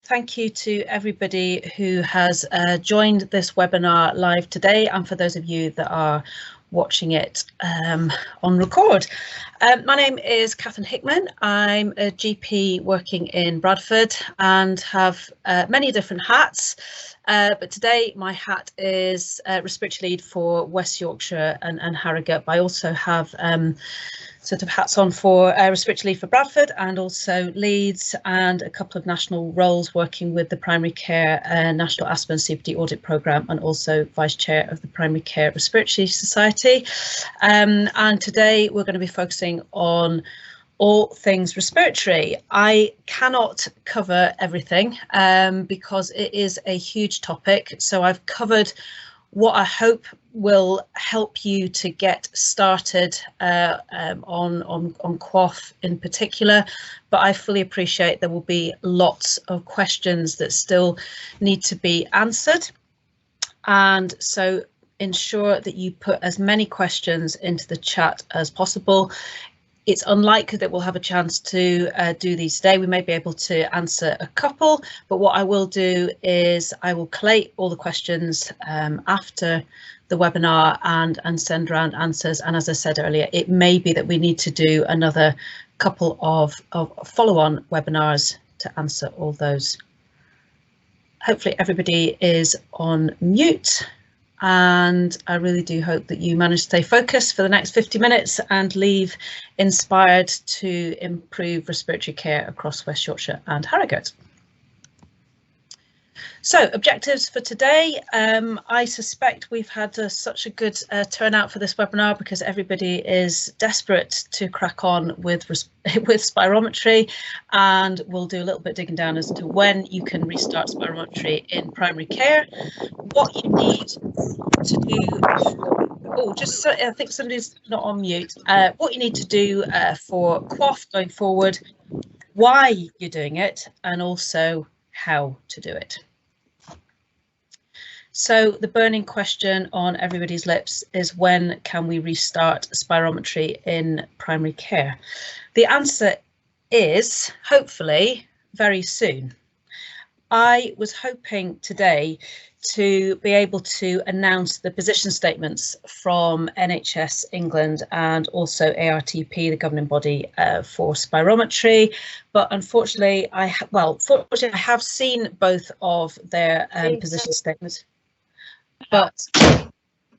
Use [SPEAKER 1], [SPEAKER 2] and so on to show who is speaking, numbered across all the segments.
[SPEAKER 1] thank you to everybody who has joined this webinar live today, and for those of you that are watching it on record. My name is Catherine Hickman. I'm a GP working in Bradford and have many different hats, but today my hat is respiratory lead for West Yorkshire and Harrogate, but I also have sort of hats on for respiratory lead for Bradford and also Leeds, and a couple of national roles working with the Primary Care National Asthma and COPD Audit Programme, and also Vice Chair of the Primary Care Respiratory Society. And today we're going to be focusing on all things respiratory. I cannot cover everything because it is a huge topic, so I've covered what I hope will help you to get started on cough in particular, but I fully appreciate there will be lots of questions that still need to be answered, and so ensure that you put as many questions into the chat as possible. It's unlikely that we'll have a chance to do these today. We may be able to answer a couple, but what I will do is I will collate all the questions after the webinar and send around answers. And as I said earlier, it may be that we need to do another couple of follow-on webinars to answer all those. Hopefully everybody is on mute. And I really do hope that you manage to stay focused for the next 50 minutes and leave inspired to improve respiratory care across West Yorkshire and Harrogate. So, objectives for today. I suspect we've had such a good turnout for this webinar because everybody is desperate to crack on with spirometry, and we'll do a little bit digging down as to when you can restart spirometry in primary care, what you need to do I think somebody's not on mute. What you need to do for cough going forward, why you're doing it, and also how to do it. So the burning question on everybody's lips is, when can we restart spirometry in primary care? The answer is hopefully very soon. I was hoping today to be able to announce the position statements from NHS England and also ARTP, the governing body for spirometry, but unfortunately I have seen both of their position statements, but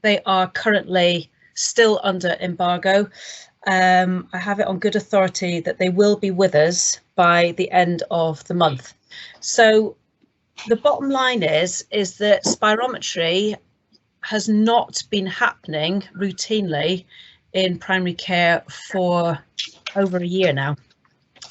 [SPEAKER 1] they are currently still under embargo. I have it on good authority that they will be with us by the end of the month. So the bottom line is that spirometry has not been happening routinely in primary care for over a year now.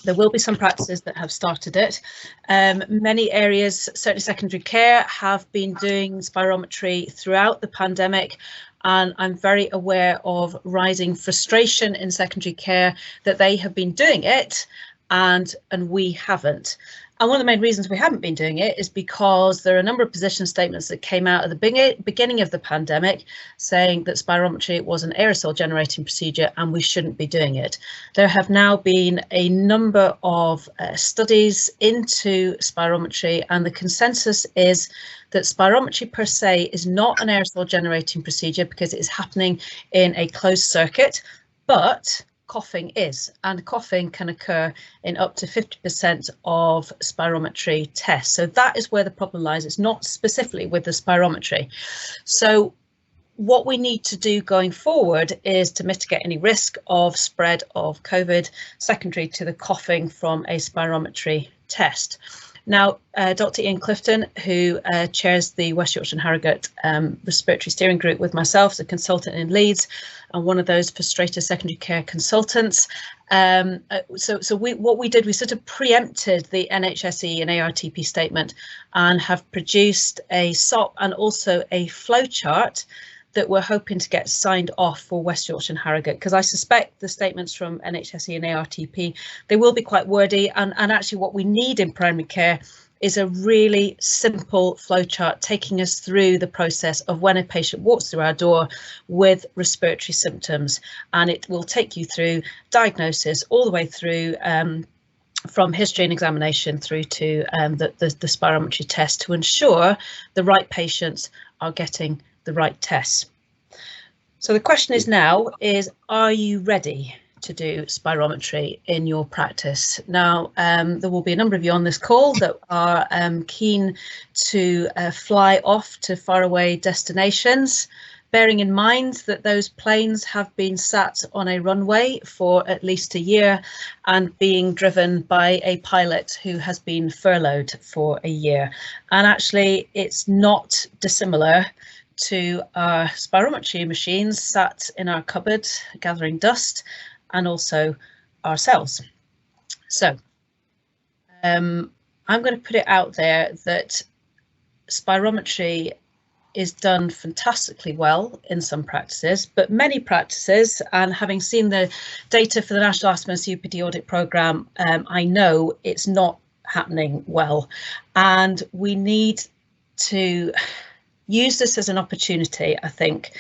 [SPEAKER 1] There will be some practices that have started it. Many areas, certainly secondary care, have been doing spirometry throughout the pandemic, and I'm very aware of rising frustration in secondary care that they have been doing it and we haven't. And one of the main reasons we haven't been doing it is because there are a number of position statements that came out at the beginning of the pandemic saying that spirometry was an aerosol generating procedure and we shouldn't be doing it. There have now been a number of studies into spirometry, and the consensus is that spirometry per se is not an aerosol generating procedure because it is happening in a closed circuit, but coughing is, and coughing can occur in up to 50% of spirometry tests. So that is where the problem lies. It's not specifically with the spirometry. So what we need to do going forward is to mitigate any risk of spread of COVID secondary to the coughing from a spirometry test. Now, Dr. Ian Clifton, who chairs the West Yorkshire and Harrogate Respiratory Steering Group with myself as a consultant in Leeds, and one of those frustrated secondary care consultants. What we did, we sort of preempted the NHSE and ARTP statement and have produced a SOP and also a flowchart that we're hoping to get signed off for West Yorkshire and Harrogate, because I suspect the statements from NHSE and ARTP, they will be quite wordy, and actually what we need in primary care is a really simple flowchart taking us through the process of when a patient walks through our door with respiratory symptoms, and it will take you through diagnosis all the way through from history and examination through to the spirometry test to ensure the right patients are getting the right tests. So the question is now is, are you ready to do spirometry in your practice? Now, there will be a number of you on this call that are keen to fly off to faraway destinations, bearing in mind that those planes have been sat on a runway for at least a year and being driven by a pilot who has been furloughed for a year. And actually, it's not dissimilar to our spirometry machines sat in our cupboard gathering dust, and also ourselves. So I'm going to put it out there that spirometry is done fantastically well in some practices, but many practices, and having seen the data for the National Asthma and COPD Audit Programme, I know it's not happening well, and we need to use this as an opportunity, I think,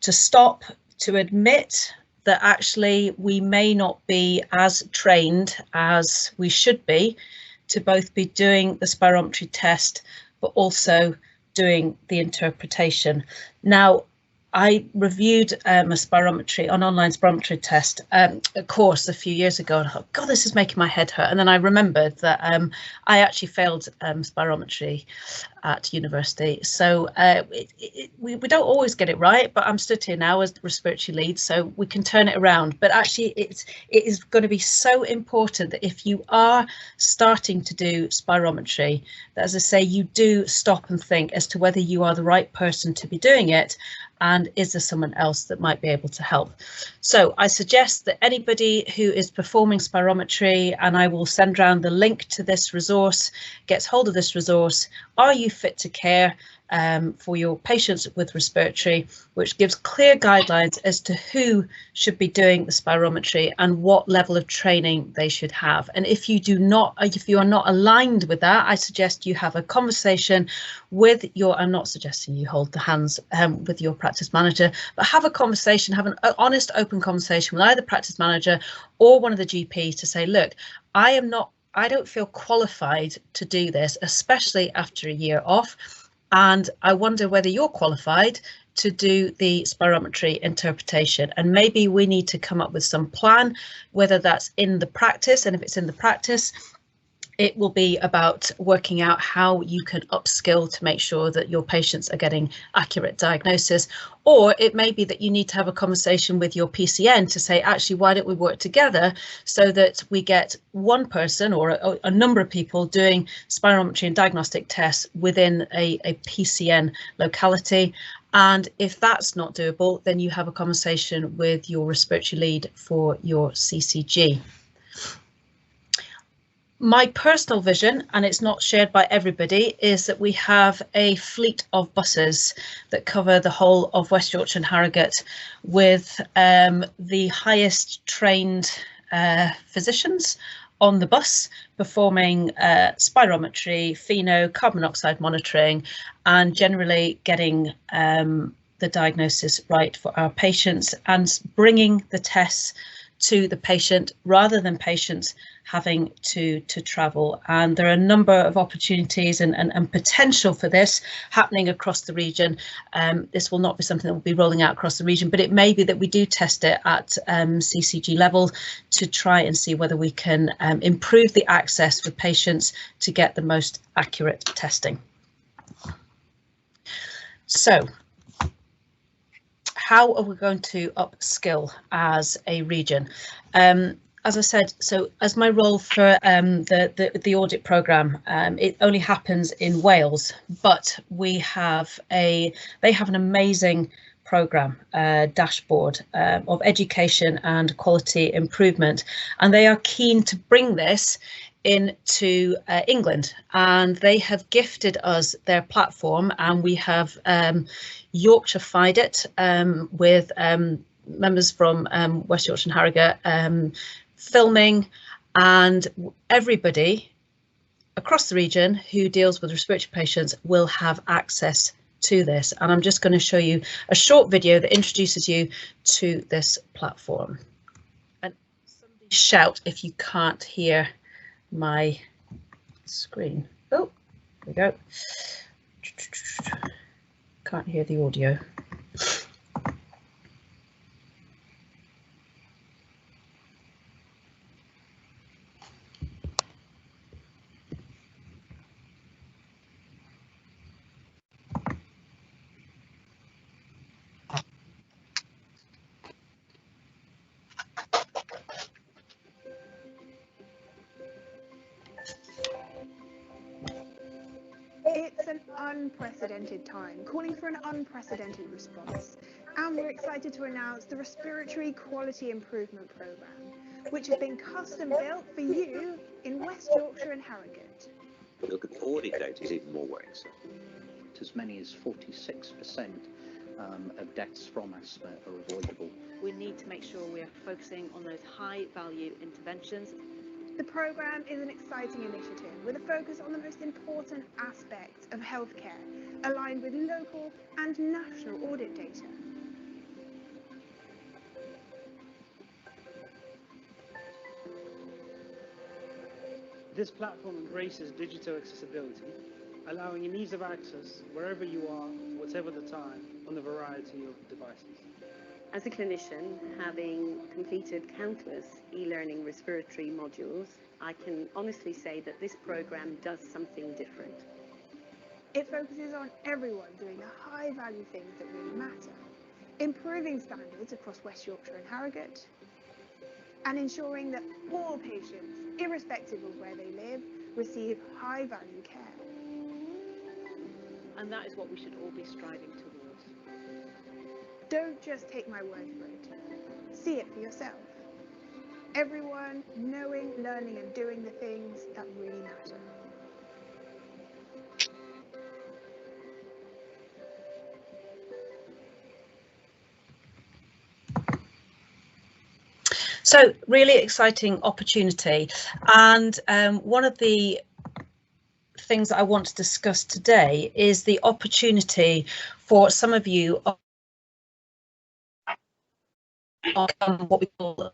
[SPEAKER 1] to stop, to admit that actually we may not be as trained as we should be to both be doing the spirometry test, but also doing the interpretation. Now, I reviewed an online spirometry test course a few years ago, and I thought, God, this is making my head hurt. And then I remembered that I actually failed spirometry at university. So we don't always get it right, but I'm stood here now as the respiratory lead, so we can turn it around. But actually, it is going to be so important that if you are starting to do spirometry, that, as I say, you do stop and think as to whether you are the right person to be doing it, and is there someone else that might be able to help. So I suggest that anybody who is performing spirometry, and I will send around the link to this resource, gets hold of this resource, Are You Fit to Care, for your patients with respiratory, which gives clear guidelines as to who should be doing the spirometry and what level of training they should have. And if you are not aligned with that, I suggest you have a conversation with I'm not suggesting you hold the hands with your practice manager, but have a conversation, have an honest, open conversation with either practice manager or one of the GPs to say, look, I don't feel qualified to do this, especially after a year off. And I wonder whether you're qualified to do the spirometry interpretation. And maybe we need to come up with some plan, whether that's in the practice. And if it's in the practice, it will be about working out how you can upskill to make sure that your patients are getting accurate diagnosis. Or it may be that you need to have a conversation with your PCN to say, actually, why don't we work together so that we get one person or a number of people doing spirometry and diagnostic tests within a PCN locality. And if that's not doable, then you have a conversation with your respiratory lead for your CCG. My personal vision, and it's not shared by everybody, is that we have a fleet of buses that cover the whole of West Yorkshire and Harrogate with the highest trained physicians on the bus performing spirometry, pheno, carbon monoxide monitoring, and generally getting the diagnosis right for our patients and bringing the tests to the patient rather than patients having to travel. And there are a number of opportunities and potential for this happening across the region. This will not be something that will be rolling out across the region, but it may be that we do test it at CCG level to try and see whether we can improve the access for patients to get the most accurate testing. So, how are we going to upskill as a region? As I said, so as my role for the audit programme, it only happens in Wales, but they have an amazing programme dashboard of education and quality improvement, and they are keen to bring this into England, and they have gifted us their platform, and we have Yorkshire-fied it with members from West Yorkshire and Harrogate filming, and everybody across the region who deals with respiratory patients will have access to this. And I'm just going to show you a short video that introduces you to this platform. And somebody shout if you can't hear my screen. Oh, there we go. Can't hear the audio.
[SPEAKER 2] It's an unprecedented time, calling for an unprecedented response. And we're excited to announce the Respiratory Quality Improvement Programme, which has been custom built for you in West Yorkshire and Harrogate.
[SPEAKER 3] Look at the audit data, it's even more worrisome.
[SPEAKER 4] As many as 46% of deaths from asthma are avoidable.
[SPEAKER 5] We need to make sure we are focusing on those high value interventions.
[SPEAKER 2] The programme is an exciting initiative with a focus on the most important aspects of healthcare, aligned with local and national audit data.
[SPEAKER 6] This platform embraces digital accessibility, allowing an ease of access wherever you are, whatever the time, on a variety of devices.
[SPEAKER 5] As a clinician, having completed countless e-learning respiratory modules, I can honestly say that this programme does something different.
[SPEAKER 2] It focuses on everyone doing the high-value things that really matter, improving standards across West Yorkshire and Harrogate, and ensuring that all patients, irrespective of where they live, receive high-value care.
[SPEAKER 5] And that is what we should all be striving towards.
[SPEAKER 2] Don't just take my word for it. See it for yourself. Everyone knowing, learning and doing the things that really matter.
[SPEAKER 1] So really exciting opportunity, and one of the things that I want to discuss today is the opportunity for some of you on what we call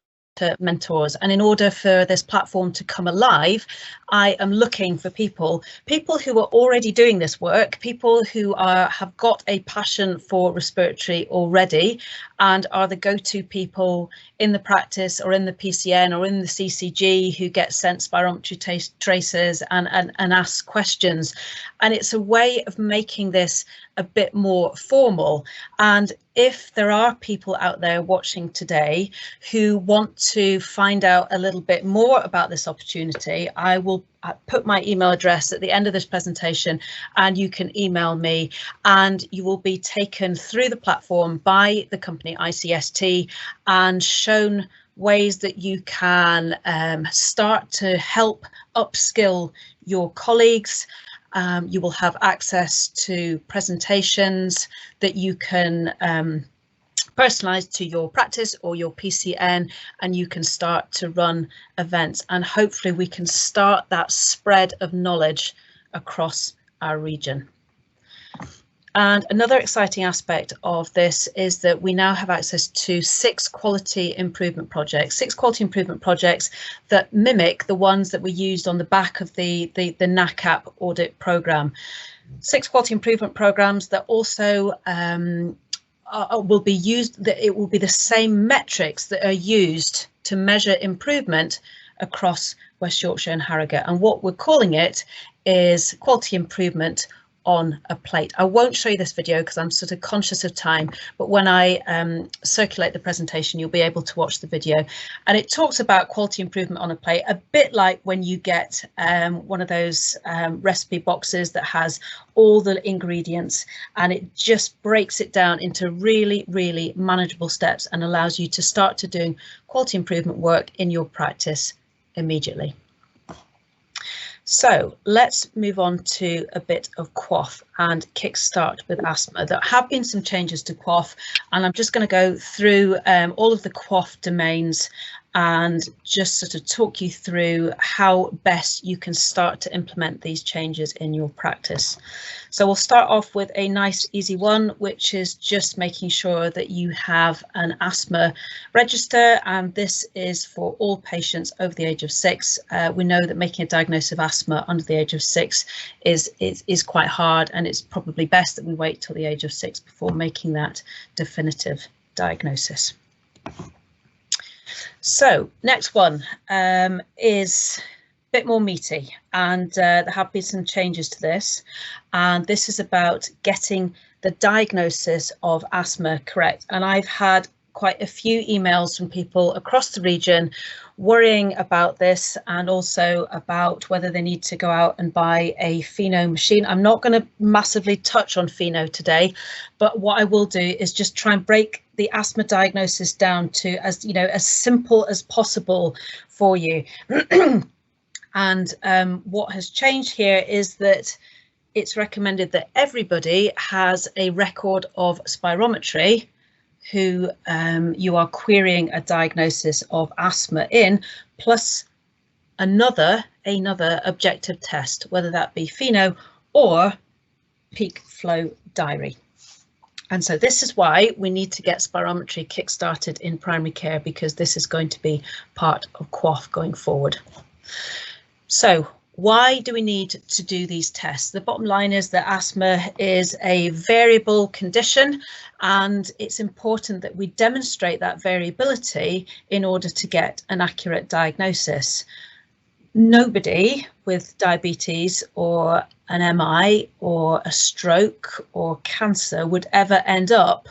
[SPEAKER 1] mentors, and in order for this platform to come alive, I am looking for people who are already doing this work, people who have got a passion for respiratory already and are the go-to people in the practice or in the PCN or in the CCG who get sent spirometry traces and ask questions. And it's a way of making this a bit more formal. And if there are people out there watching today who want to find out a little bit more about this opportunity, I will put my email address at the end of this presentation and you can email me, and you will be taken through the platform by the company ICST and shown ways that you can start to help upskill your colleagues. You will have access to presentations that you can personalize to your practice or your PCN, and you can start to run events, and hopefully we can start that spread of knowledge across our region. And another exciting aspect of this is that we now have access to 6 quality improvement projects that mimic the ones that were used on the back of the NACAP audit programme. 6 quality improvement programmes that also will be used, that it will be the same metrics that are used to measure improvement across West Yorkshire and Harrogate. And what we're calling it is quality improvement on a plate. I won't show you this video because I'm sort of conscious of time, but when I circulate the presentation, you'll be able to watch the video. And it talks about quality improvement on a plate, a bit like when you get one of those recipe boxes that has all the ingredients, and it just breaks it down into really, really manageable steps and allows you to start to doing quality improvement work in your practice immediately. So let's move on to a bit of QOF and kickstart with asthma. There have been some changes to QOF, and I'm just going to go through all of the QOF domains and just sort of talk you through how best you can start to implement these changes in your practice. So we'll start off with a nice easy one, which is just making sure that you have an asthma register, and this is for all patients over the age of 6. We know that making a diagnosis of asthma under the age of 6 is quite hard, and it's probably best that we wait till the age of 6 before making that definitive diagnosis. So next one is a bit more meaty, and there have been some changes to this, and this is about getting the diagnosis of asthma correct. And I've had quite a few emails from people across the region worrying about this, and also about whether they need to go out and buy a Pheno machine. I'm not going to massively touch on Pheno today, but what I will do is just try and break the asthma diagnosis down to as simple as possible for you. And what has changed here is that it's recommended that everybody has a record of spirometry who you are querying a diagnosis of asthma in, plus another objective test, whether that be Pheno or peak flow diary. And so this is why we need to get spirometry kick-started in primary care, because this is going to be part of QOF going forward. So why do we need to do these tests? The bottom line is that asthma is a variable condition, and it's important that we demonstrate that variability in order to get an accurate diagnosis. Nobody with diabetes or an MI or a stroke or cancer would ever end up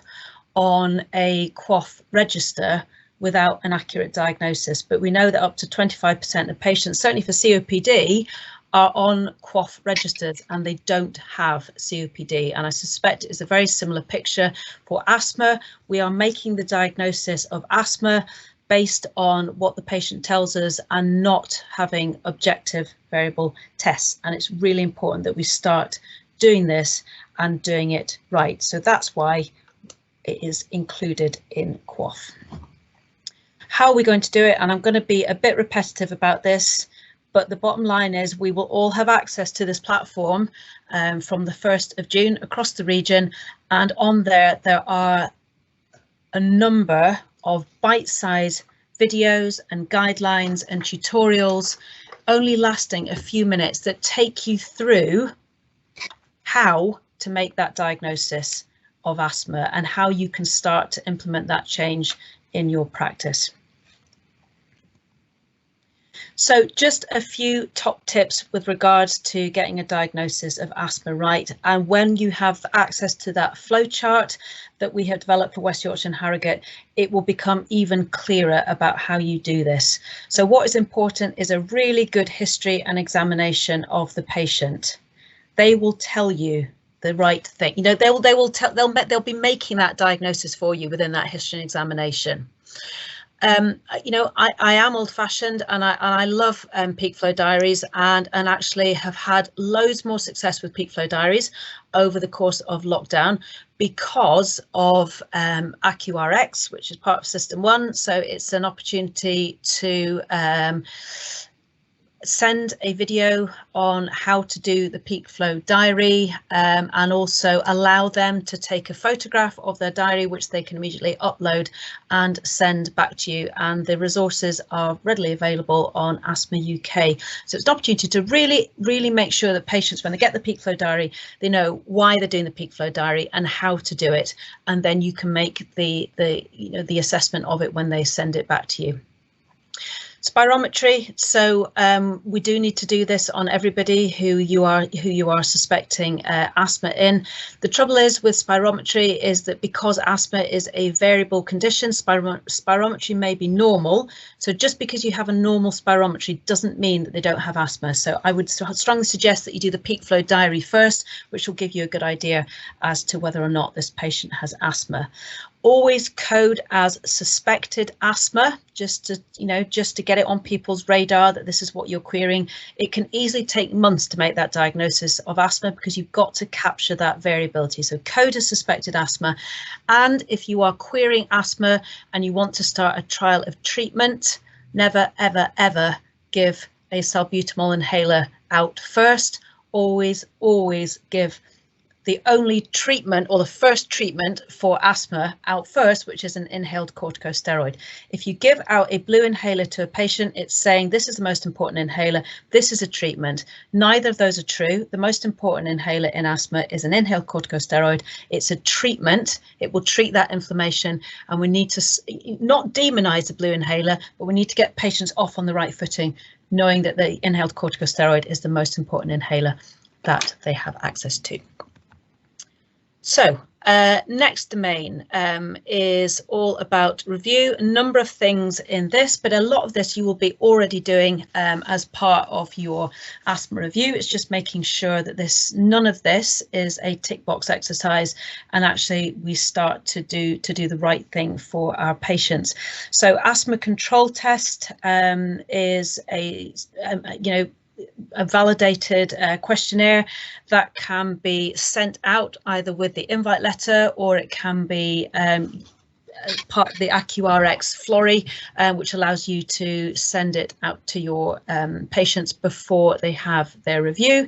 [SPEAKER 1] on a QOF register without an accurate diagnosis, but we know that up to 25% of patients, certainly for COPD, are on QOF registers and they don't have COPD. And I suspect it's a very similar picture for asthma. We are making the diagnosis of asthma based on what the patient tells us and not having objective variable tests. And it's really important that we start doing this and doing it right. So that's why it is included in QOF. How are we going to do it? And I'm going to be a bit repetitive about this, but the bottom line is we will all have access to this platform from the 1st of June across the region. And on there are a number of bite-sized videos and guidelines and tutorials, only lasting a few minutes, that take you through how to make that diagnosis of asthma and how you can start to implement that change in your practice. So just a few top tips with regards to getting a diagnosis of asthma right. And when you have access to that flowchart that we have developed for West Yorkshire and Harrogate, it will become even clearer about how you do this. So what is important is a really good history and examination of the patient. They will tell you the right thing. You know, they'll be making that diagnosis for you within that history and examination. You know, I am old-fashioned, and I love peak flow diaries, and actually have had loads more success with peak flow diaries over the course of lockdown because of AccuRx, which is part of System 1. So it's an opportunity to send a video on how to do the peak flow diary, and also allow them to take a photograph of their diary, which they can immediately upload and send back to you. And the resources are readily available on Asthma UK. So it's an opportunity to really make sure that patients, when they get the peak flow diary, they know why they're doing the peak flow diary and how to do it. And then you can make the assessment of it when they send it back to you. Spirometry. So we do need to do this on everybody who you are suspecting asthma in. The trouble is with spirometry is that because asthma is a variable condition, spirometry may be normal. So just because you have a normal spirometry doesn't mean that they don't have asthma. So I would strongly suggest that you do the peak flow diary first, which will give you a good idea as to whether or not this patient has asthma. Always code as suspected asthma, just to get it on people's radar that this is what you're querying. It can easily take months to make that diagnosis of asthma because you've got to capture that variability. So code as suspected asthma. And if you are querying asthma and you want to start a trial of treatment, Never, ever, ever give a salbutamol inhaler out first. Always, always give the only treatment, or the first treatment for asthma out first, which is an inhaled corticosteroid. If you give out a blue inhaler to a patient, it's saying this is the most important inhaler, this is a treatment. Neither of those are true. The most important inhaler in asthma is an inhaled corticosteroid. It's a treatment. It will treat that inflammation, and we need to not demonize the blue inhaler, but we need to get patients off on the right footing, knowing that the inhaled corticosteroid is the most important inhaler that they have access to. So next domain is all about review. A number of things in this, but a lot of this you will be already doing as part of your asthma review. It's just making sure that none of this is a tick box exercise, and actually we start to do the right thing for our patients. So asthma control test is a validated questionnaire that can be sent out either with the invite letter, or it can be part of the AccuRx Florey, which allows you to send it out to your patients before they have their review.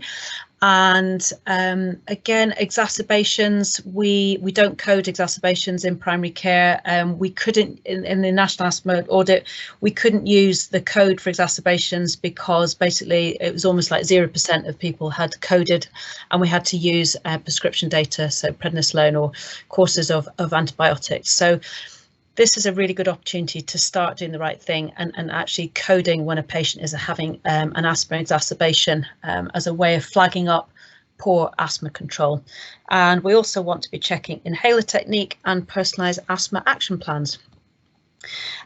[SPEAKER 1] And again, exacerbations, we don't code exacerbations in primary care. We couldn't, in the National Asthma Audit, we couldn't use the code for exacerbations because basically it was almost like 0% of people had coded, and we had to use prescription data, so prednisolone or courses of antibiotics. So this is a really good opportunity to start doing the right thing and actually coding when a patient is having an asthma exacerbation as a way of flagging up poor asthma control. And we also want to be checking inhaler technique and personalised asthma action plans.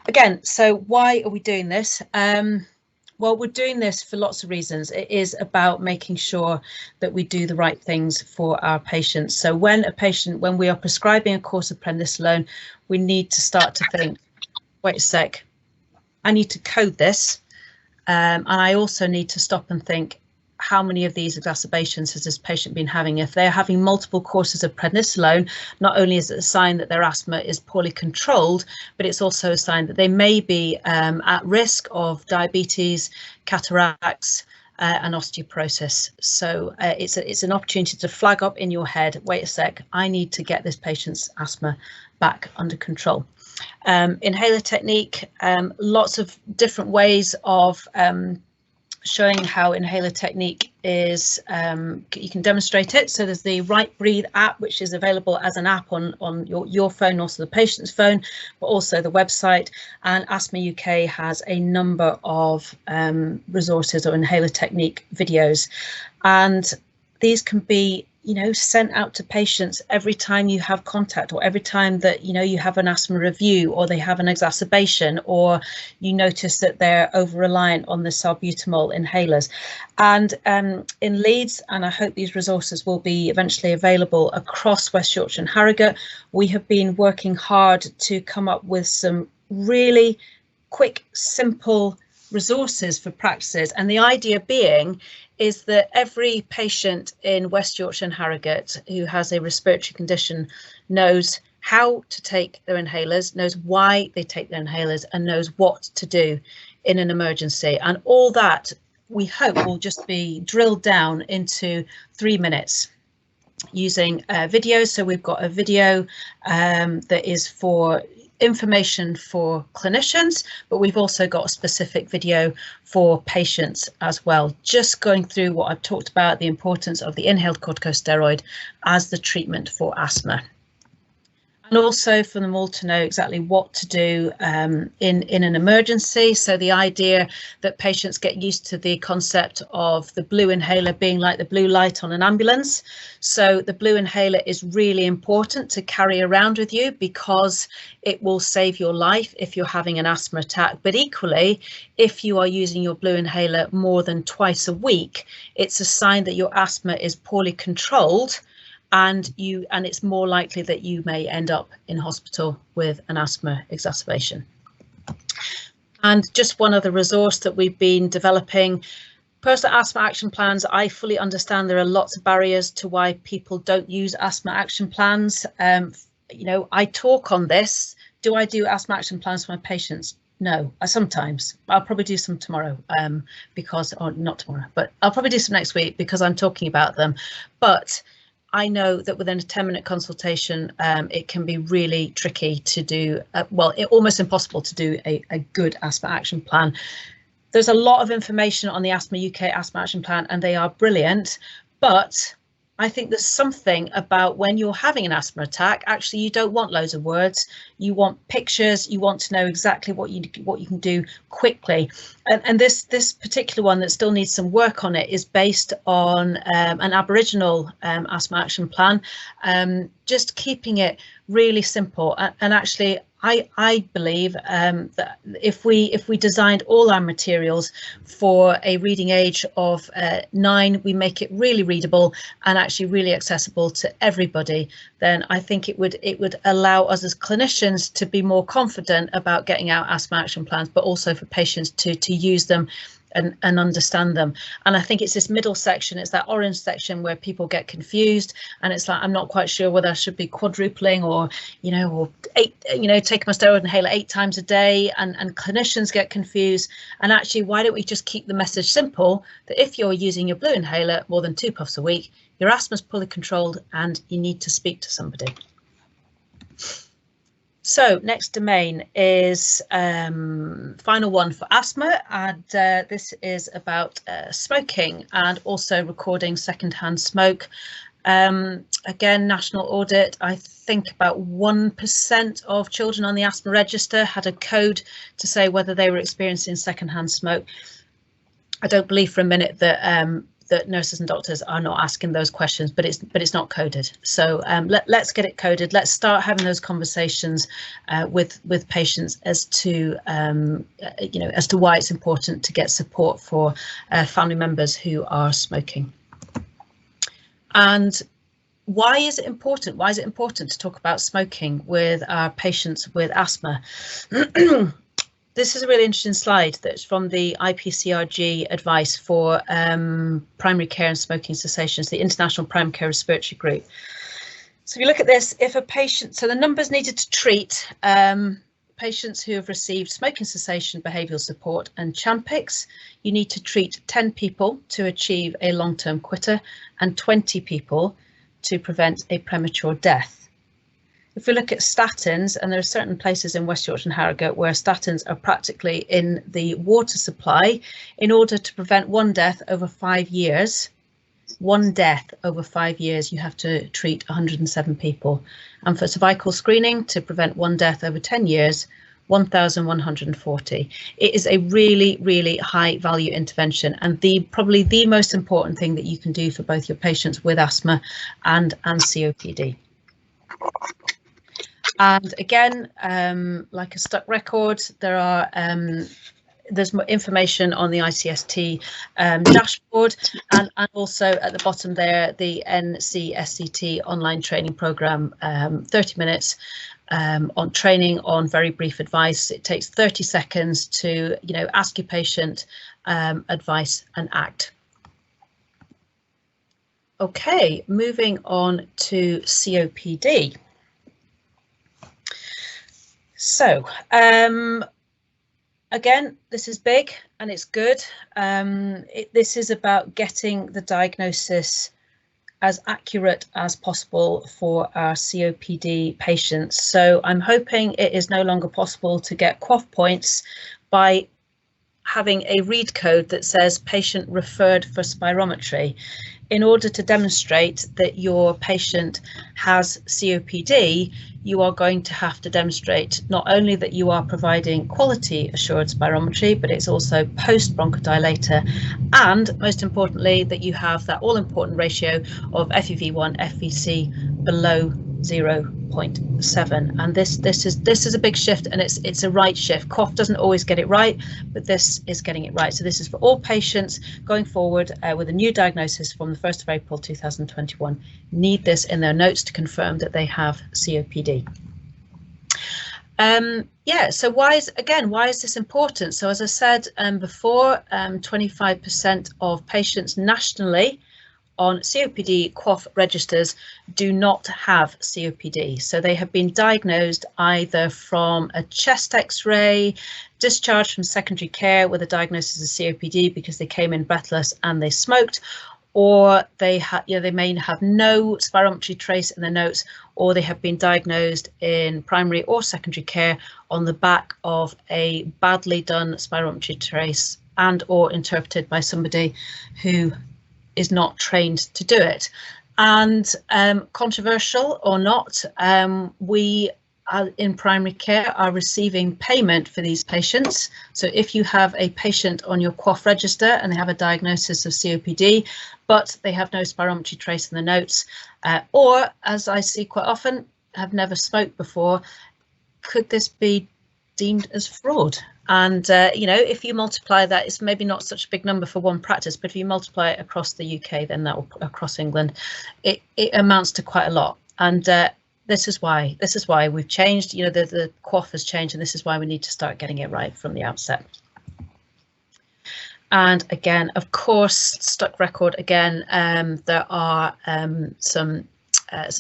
[SPEAKER 1] Again, so why are we doing this? Well, we're doing this for lots of reasons. It is about making sure that we do the right things for our patients. So when we are prescribing a course of prednisolone, we need to start to think, wait a sec, I need to code this. And I also need to stop and think, how many of these exacerbations has this patient been having? If they're having multiple courses of prednisolone, not only is it a sign that their asthma is poorly controlled, but it's also a sign that they may be at risk of diabetes, cataracts, and osteoporosis. So it's an opportunity to flag up in your head, wait a sec, I need to get this patient's asthma back under control. Inhaler technique, lots of different ways of showing how inhaler technique is, you can demonstrate it. So there's the Right Breathe app, which is available as an app on your phone, also the patient's phone, but also the website. And Asthma UK has a number of resources or inhaler technique videos. And these can be sent out to patients every time you have contact, or every time that you have an asthma review, or they have an exacerbation, or you notice that they're over reliant on the salbutamol inhalers. And in Leeds, and I hope these resources will be eventually available across West Yorkshire and Harrogate, we have been working hard to come up with some really quick, simple resources for practices. And the idea being is that every patient in West Yorkshire and Harrogate who has a respiratory condition knows how to take their inhalers, knows why they take their inhalers, and knows what to do in an emergency. And all that, we hope, will just be drilled down into 3 minutes using videos. So we've got a video that is for information for clinicians, but we've also got a specific video for patients as well, just going through what I've talked about, the importance of the inhaled corticosteroid as the treatment for asthma. And also for them all to know exactly what to do in an emergency. So the idea that patients get used to the concept of the blue inhaler being like the blue light on an ambulance. So the blue inhaler is really important to carry around with you because it will save your life if you're having an asthma attack. But equally, if you are using your blue inhaler more than twice a week, it's a sign that your asthma is poorly controlled, and it's more likely that you may end up in hospital with an asthma exacerbation. And just one other resource that we've been developing, personal asthma action plans. I fully understand there are lots of barriers to why people don't use asthma action plans. I talk on this. Do I do asthma action plans for my patients? No, sometimes. I'll probably do some tomorrow, or not tomorrow, but I'll probably do some next week because I'm talking about them. But I know that within a 10-minute consultation, it can be really tricky to do, almost impossible to do a good asthma action plan. There's a lot of information on the Asthma UK Asthma Action Plan, and they are brilliant, but I think there's something about when you're having an asthma attack, actually you don't want loads of words, you want pictures, you want to know exactly what you can do quickly. And this particular one that still needs some work on it is based on an Aboriginal asthma action plan, just keeping it really simple. And actually I believe that if we designed all our materials for a reading age of 9, we make it really readable and actually really accessible to everybody, then I think it would allow us as clinicians to be more confident about getting out asthma action plans, but also for patients to use them and understand them. And I think it's this middle section, it's that orange section where people get confused, and it's like, I'm not quite sure whether I should be quadrupling or taking my steroid inhaler 8 times a day, and clinicians get confused. And actually, why don't we just keep the message simple, that if you're using your blue inhaler more than 2 puffs a week, your asthma is fully controlled and you need to speak to somebody. So next domain is final one for asthma, and this is about smoking and also recording secondhand smoke. Again, national audit, I think about 1% of children on the asthma register had a code to say whether they were experiencing secondhand smoke. I don't believe for a minute that that nurses and doctors are not asking those questions, but it's not coded. So let's get it coded. Let's start having those conversations with patients as to as to why it's important to get support for family members who are smoking. And why is it important? Why is it important to talk about smoking with our patients with asthma? This is a really interesting slide that's from the IPCRG advice for primary care and smoking cessations, the International Primary Care Respiratory Group. So if you look at this, if a patient, so the numbers needed to treat patients who have received smoking cessation behavioural support and Champix, you need to treat 10 people to achieve a long-term quitter and 20 people to prevent a premature death. If we look at statins, and there are certain places in West Yorkshire and Harrogate where statins are practically in the water supply, in order to prevent 1 death over 5 years, 1 death over 5 years, you have to treat 107 people. And for cervical screening, to prevent 1 death over 10 years, 1,140. It is a really, really high value intervention, and probably the most important thing that you can do for both your patients with asthma and COPD. And again, like a stuck record, there's more information on the ICST dashboard, and also at the bottom there, the NCSCT online training program, 30 minutes on training on very brief advice. It takes 30 seconds to ask your patient advice and act. Okay, moving on to COPD. So again, this is big and it's good. This is about getting the diagnosis as accurate as possible for our COPD patients. So I'm hoping it is no longer possible to get QOF points by having a read code that says patient referred for spirometry. In order to demonstrate that your patient has COPD, you are going to have to demonstrate not only that you are providing quality assured spirometry, but it's also post bronchodilator, and most importantly that you have that all important ratio of FEV1 FVC below 0.7. And this is a big shift, and it's a right shift. QOF doesn't always get it right, but this is getting it right. So this is for all patients going forward with a new diagnosis from the 1st of April 2021. Need this in their notes to confirm that they have COPD. Yeah, so why is this important? So as I said before, 25% of patients nationally on COPD cough registers do not have COPD. So they have been diagnosed either from a chest x-ray, discharged from secondary care with a diagnosis of COPD because they came in breathless and they smoked, or they may have no spirometry trace in their notes, or they have been diagnosed in primary or secondary care on the back of a badly done spirometry trace and or interpreted by somebody who is not trained to do it. And controversial or not, we in primary care are receiving payment for these patients. So if you have a patient on your cough register and they have a diagnosis of COPD, but they have no spirometry trace in the notes, or as I see quite often, have never smoked before, could this be deemed as fraud? And you know, if you multiply that, it's maybe not such a big number for one practice, but if you multiply it across the UK, then that will, across England, it amounts to quite a lot. And this is why we've changed. You know, the cough has changed, and this is why we need to start getting it right from the outset. And again, of course, stuck record again. There are some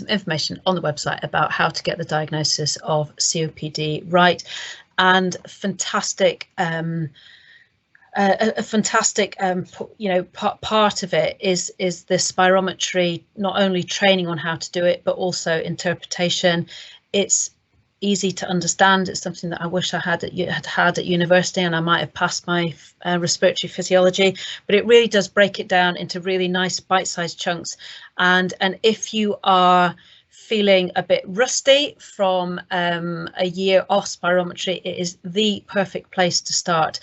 [SPEAKER 1] information on the website about how to get the diagnosis of COPD right. And fantastic, a fantastic, you know, part of it is the spirometry, not only training on how to do it, but also interpretation. It's easy to understand. It's something that I wish I had at university, and I might have passed my respiratory physiology, but it really does break it down into really nice bite-sized chunks. And if you are feeling a bit rusty from a year off spirometry, it is the perfect place to start.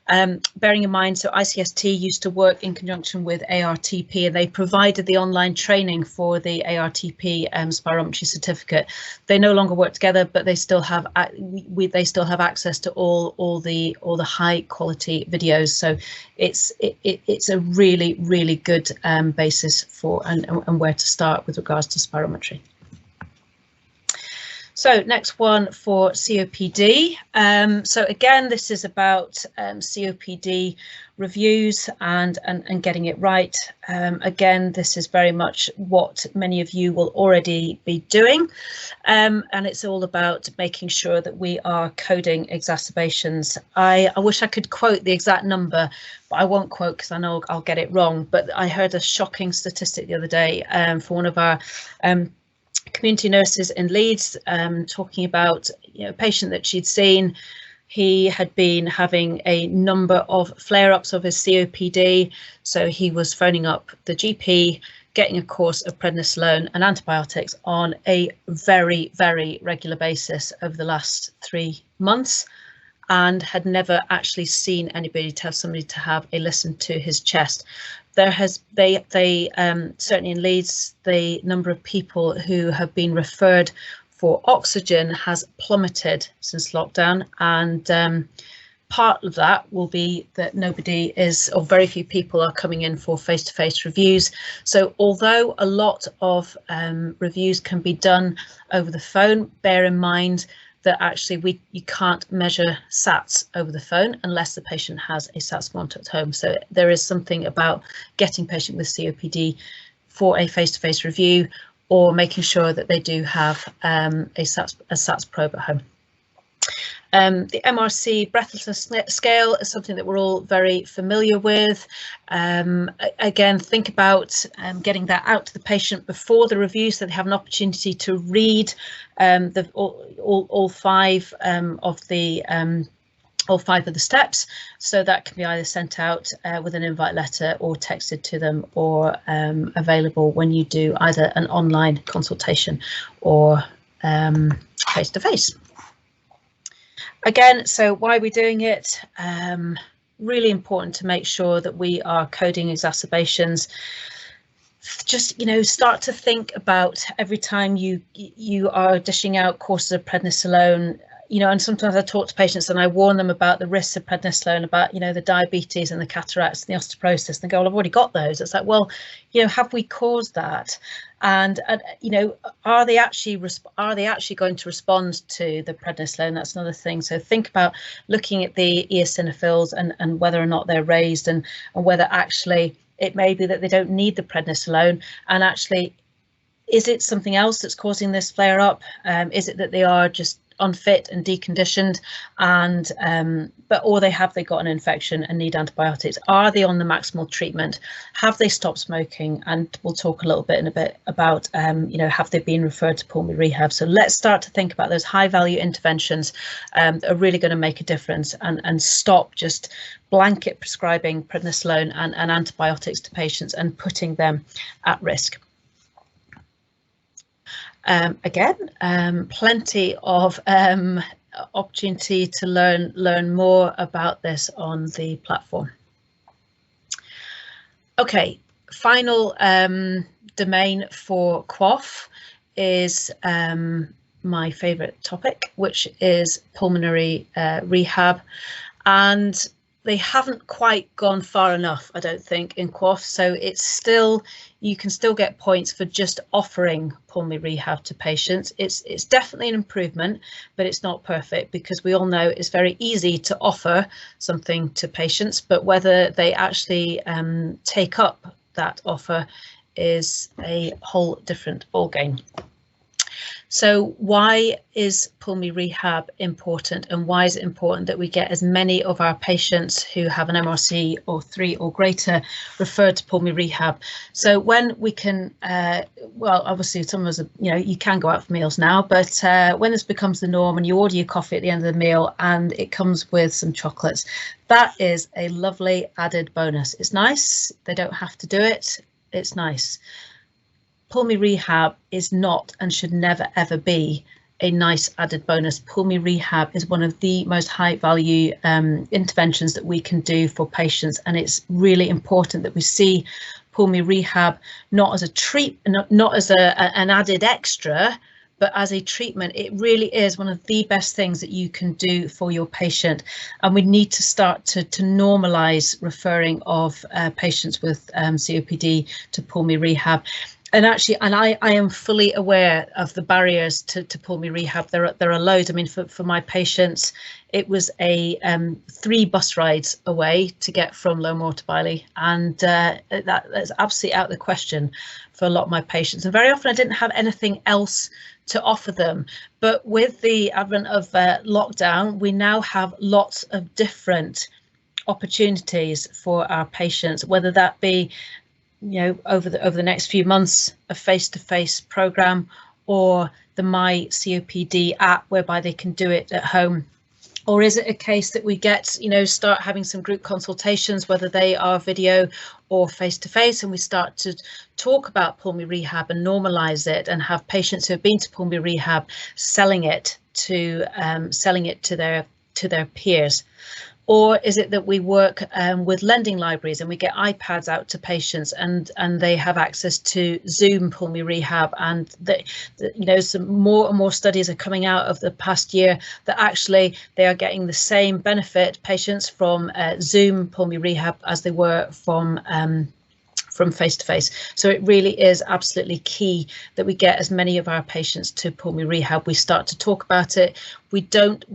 [SPEAKER 1] Bearing in mind, so ICST used to work in conjunction with ARTP, and they provided the online training for the ARTP spirometry certificate. They no longer work together, but they still have access to all the high quality videos. So it's a really good basis for and where to start with regards to spirometry. So next one for COPD. So again, this is about COPD reviews and getting it right. Again, this is very much what many of you will already be doing. And it's all about making sure that we are coding exacerbations. I wish I could quote the exact number, but I won't quote because I know I'll get it wrong. But I heard a shocking statistic the other day for one of our community nurses in Leeds, talking about, you know, a patient that she'd seen. He had been having a number of flare-ups of his COPD, so he was phoning up the GP, getting a course of prednisolone and antibiotics on a very regular basis over the last 3 months, and had never actually seen anybody tell somebody to have a listen to his chest. Certainly in Leeds, the number of people who have been referred for oxygen has plummeted since lockdown, and part of that will be that nobody is, or very few people are coming in for face-to-face reviews. So although a lot of reviews can be done over the phone, bear in mind that actually you can't measure SATs over the phone unless the patient has a SATs monitor at home. So there is something about getting patient with COPD for a face-to-face review, or making sure that they do have a SATs probe at home. The MRC breathlessness scale is something that we're all very familiar with. Again, think about getting that out to the patient before the review, so they have an opportunity to read all five of the steps. So that can be either sent out with an invite letter or texted to them, or available when you do either an online consultation or face-to-face. Again, so why are we doing it? Really important to make sure that we are coding exacerbations. Just, you know, start to think about every time you are dishing out courses of prednisolone, you know, and sometimes I talk to patients and I warn them about the risks of prednisolone, about, you know, the diabetes and the cataracts and the osteoporosis, and they go, well, I've already got those. It's like, well, you know, have we caused that? And you know, are they actually going to respond to the prednisolone? That's another thing. So think about looking at the eosinophils and whether or not they're raised, and whether actually It may be that they don't need the prednisolone, and actually, is it something else that's causing this flare up? Is it that they are just unfit and deconditioned, and or they got an infection and need antibiotics? Are they on the maximal treatment? Have they stopped smoking? And we'll talk a little bit in a bit about have they been referred to pulmonary rehab? So let's start to think about those high value interventions that are really going to make a difference, and stop just blanket prescribing prednisolone and antibiotics to patients and putting them at risk. Again, plenty of opportunity to learn more about this on the platform. Okay, final domain for QOF is my favourite topic, which is pulmonary rehab, and they haven't quite gone far enough, I don't think, in QOF. So it's still, you can still get points for just offering pulmonary rehab to patients. It's definitely an improvement, but it's not perfect, because we all know it's very easy to offer something to patients, but whether they actually take up that offer is a whole different ballgame. So why is pulmonary rehab important, and why is it important that we get as many of our patients who have an MRC or 3 or greater referred to pulmonary rehab? So when we can, well, obviously some of us, you can go out for meals now, but when this becomes the norm and you order your coffee at the end of the meal and it comes with some chocolates, that is a lovely added bonus. It's nice, they don't have to do it, it's nice. Pulmonary rehab is not and should never ever be a nice added bonus. Pulmonary rehab is one of the most high value interventions that we can do for patients, and it's really important that we see pulmonary rehab not as a not as an added extra, but as a treatment. It really is one of the best things that you can do for your patient, and we need to start to normalise referring of patients with COPD to pulmonary rehab. And actually, I am fully aware of the barriers to pulmonary rehab. There are loads. I mean, for my patients, it was a 3 bus rides away to get from Low Moor to Bailey, and that's absolutely out of the question for a lot of my patients. And very often I didn't have anything else to offer them. But with the advent of lockdown, we now have lots of different opportunities for our patients, whether that be over the next few months, a face-to-face program, or the My COPD app whereby they can do it at home. Or is it a case that we get, start having some group consultations, whether they are video or face-to-face, and we start to talk about pulmonary rehab and normalise it, and have patients who have been to pulmonary rehab selling it to their peers? Or is it that we work with lending libraries and we get iPads out to patients, and they have access to Zoom pulmonary rehab, and some more and more studies are coming out of the past year that actually they are getting the same benefit, patients, from Zoom pulmonary rehab as they were from face-to-face. So it really is absolutely key that we get as many of our patients to pulmonary rehab. We start to talk about it. We start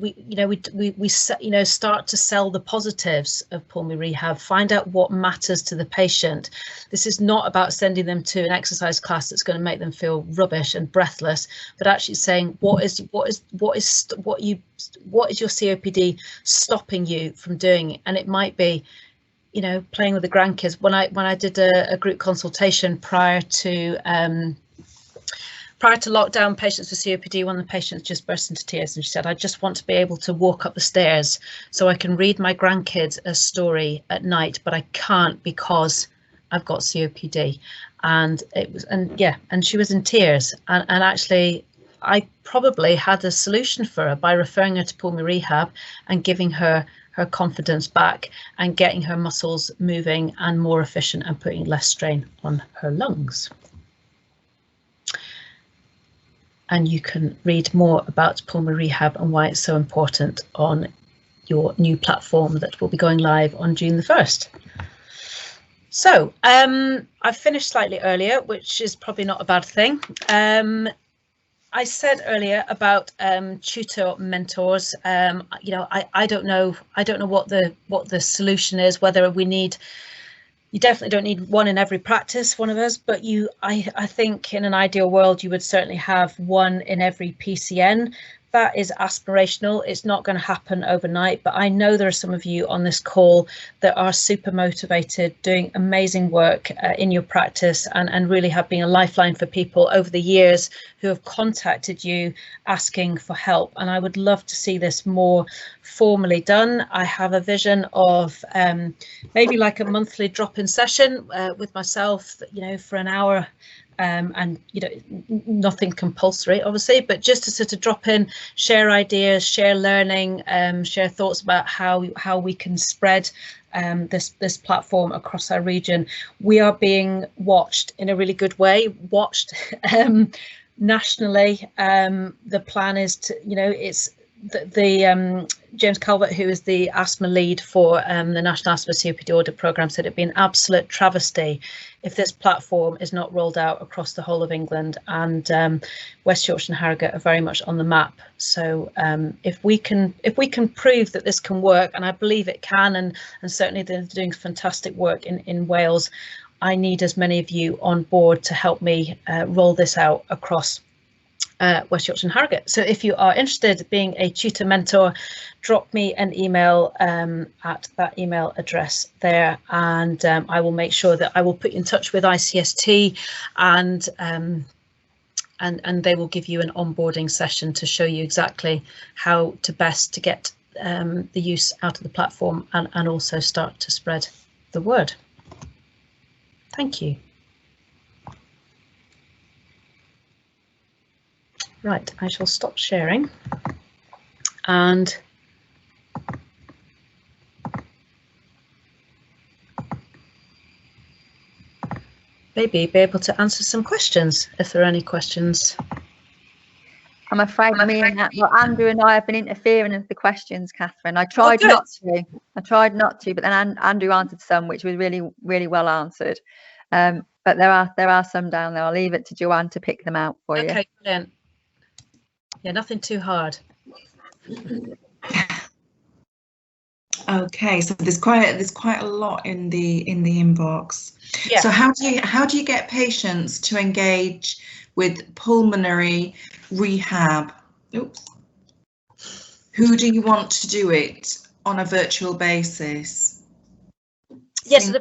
[SPEAKER 1] to sell the positives of pulmonary rehab, find out what matters to the patient. This is not about sending them to an exercise class that's going to make them feel rubbish and breathless, but actually saying what is your COPD stopping you from doing? And it might be playing with the grandkids. When I did a group consultation prior to lockdown, patients with COPD, one of the patients just burst into tears and she said, "I just want to be able to walk up the stairs so I can read my grandkids a story at night, but I can't because I've got COPD." And she was in tears, and actually I probably had a solution for her by referring her to pulmonary rehab and giving her confidence back and getting her muscles moving and more efficient and putting less strain on her lungs. And you can read more about pulmonary rehab and why it's so important on your new platform that will be going live on June the 1st. So I finished slightly earlier, which is probably not a bad thing. I said earlier about tutor mentors. I don't know what the solution is, whether we need You definitely don't need one in every practice, one of us, but I think in an ideal world you would certainly have one in every PCN. That is aspirational. It's not going to happen overnight, but I know there are some of you on this call that are super motivated, doing amazing work in your practice, and really have been a lifeline for people over the years who have contacted you asking for help. And I would love to see this more formally done. I have a vision of maybe like a monthly drop-in session with myself, you know, for an hour. And you know, nothing compulsory obviously, but just to sort of drop in, share ideas, share learning, share thoughts about how we can spread this platform across our region. We are being watched in a really good way, watched nationally. The plan is to, you know, it's the James Calvert, who is the asthma lead for the National Asthma COPD Audit Programme, said it'd be an absolute travesty if this platform is not rolled out across the whole of England, and West Yorkshire and Harrogate are very much on the map. So if we can prove that this can work, and I believe it can, and certainly they're doing fantastic work in Wales, I need as many of you on board to help me roll this out across West Yorkshire and Harrogate. So if you are interested in being a tutor mentor, drop me an email at that email address there, and I will make sure that I will put you in touch with ICST, and they will give you an onboarding session to show you exactly how to best to get the use out of the platform, and also start to spread the word. Thank you. Right, I shall stop sharing and maybe be able to answer some questions if there are any questions.
[SPEAKER 7] I'm afraid Andrew and I have been interfering with the questions, Catherine. I tried not to, but then Andrew answered some, which was really, really well answered. But there are some down there. I'll leave it to Joanne to pick them out for you.
[SPEAKER 1] Okay, brilliant. Yeah, nothing too hard.
[SPEAKER 8] Okay, so there's quite a lot in the inbox. Yeah. So how do you get patients to engage with pulmonary rehab? Oops. Who do you want to do it on a virtual basis?
[SPEAKER 1] Yes, the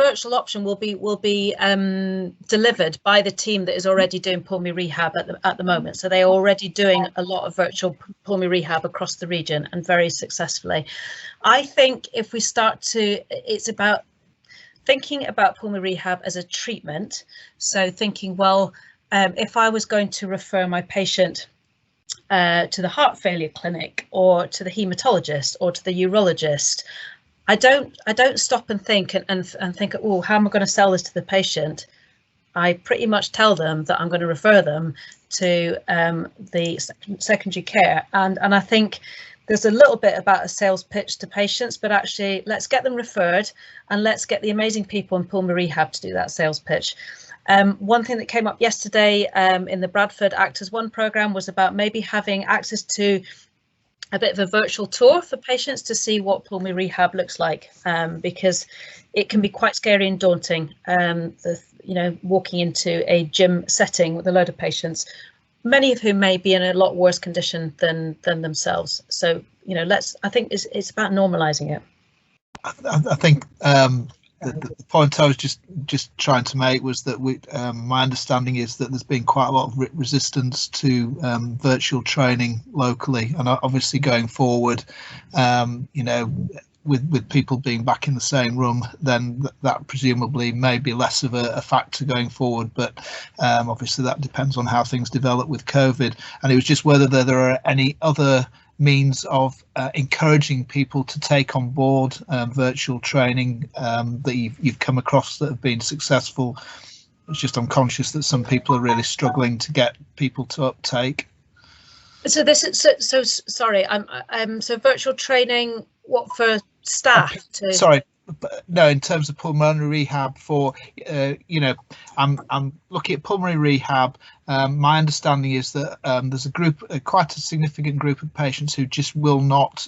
[SPEAKER 1] virtual option will be delivered by the team that is already doing pulmonary rehab at the moment. So they are already doing a lot of virtual pulmonary rehab across the region, and very successfully. I think if we start to, it's about thinking about pulmonary rehab as a treatment. So thinking, well, if I was going to refer my patient to the heart failure clinic, or to the hematologist, or to the urologist, I don't stop and think and think, oh, how am I going to sell this to the patient? I pretty much tell them that I'm going to refer them to the secondary care, and I think there's a little bit about a sales pitch to patients, but actually let's get them referred, and let's get the amazing people in pulmonary rehab to do that sales pitch. One thing that came up yesterday in the Bradford Actors One programme was about maybe having access to a bit of a virtual tour for patients to see what pulmonary rehab looks like, because it can be quite scary and daunting, walking into a gym setting with a load of patients, many of whom may be in a lot worse condition than themselves. So, I think it's about normalising it.
[SPEAKER 9] I think the point I was just trying to make was that my understanding is that there's been quite a lot of resistance to virtual training locally, and obviously going forward, with people being back in the same room, then that presumably may be less of a factor going forward. But obviously that depends on how things develop with COVID. And it was just whether there are any other means of encouraging people to take on board virtual training that you've come across that have been successful. It's just I'm conscious that some people are really struggling to get people to uptake.
[SPEAKER 1] So this is so sorry. So virtual training, what, for staff?
[SPEAKER 9] Sorry, no, in terms of pulmonary rehab for, you know, I'm looking at pulmonary rehab. My understanding is that there's quite a significant group of patients who just will not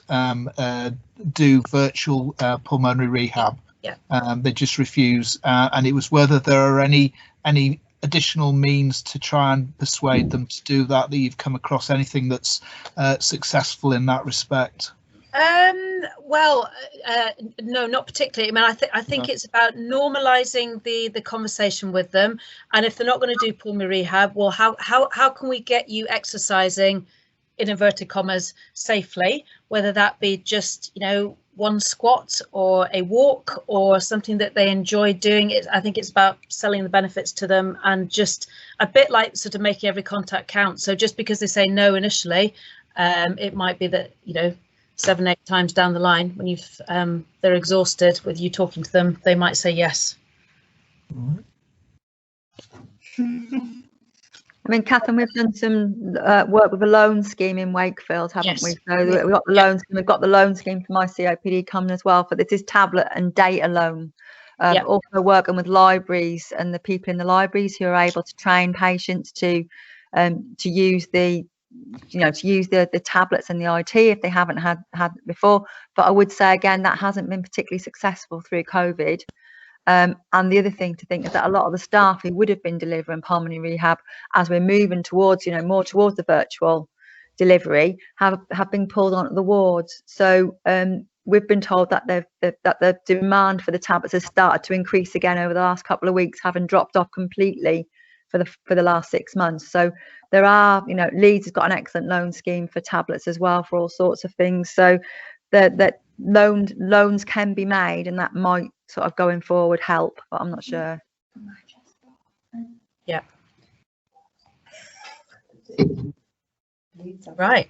[SPEAKER 9] do virtual pulmonary rehab.
[SPEAKER 1] Yeah.
[SPEAKER 9] They just refuse, and it was whether there are any additional means to try and persuade them to do that you've come across, anything that's successful in that respect.
[SPEAKER 1] Well, no, not particularly. I mean, I think it's about normalizing the conversation with them, and if they're not going to do pulmonary rehab, well, how can we get you exercising, in inverted commas, safely, whether that be just, you know, one squat or a walk or something that they enjoy doing. I think it's about selling the benefits to them, and just a bit like sort of making every contact count. So just because they say no initially, it might be that, you know, 7-8 times down the line, when they're exhausted with you talking to them, they might say yes.
[SPEAKER 7] I mean, Catherine, we've done some work with a loan scheme in Wakefield, haven't we? So we've got the loan scheme. We've got the loan scheme for my COPD coming as well. For this is tablet and data loan. Also working with libraries and the people in the libraries who are able to train patients to use the tablets and the IT if they haven't had before. But I would say again, that hasn't been particularly successful through COVID. And the other thing to think is that a lot of the staff who would have been delivering pulmonary rehab, as we're moving towards, you know, more towards the virtual delivery, have been pulled onto the wards. So we've been told that the demand for the tablets has started to increase again over the last couple of weeks, having dropped off completely for the last 6 months. So there are, you know, Leeds has got an excellent loan scheme for tablets as well for all sorts of things. So that loans can be made, and that might sort of going forward help, but I'm not sure.
[SPEAKER 1] Yeah. Right.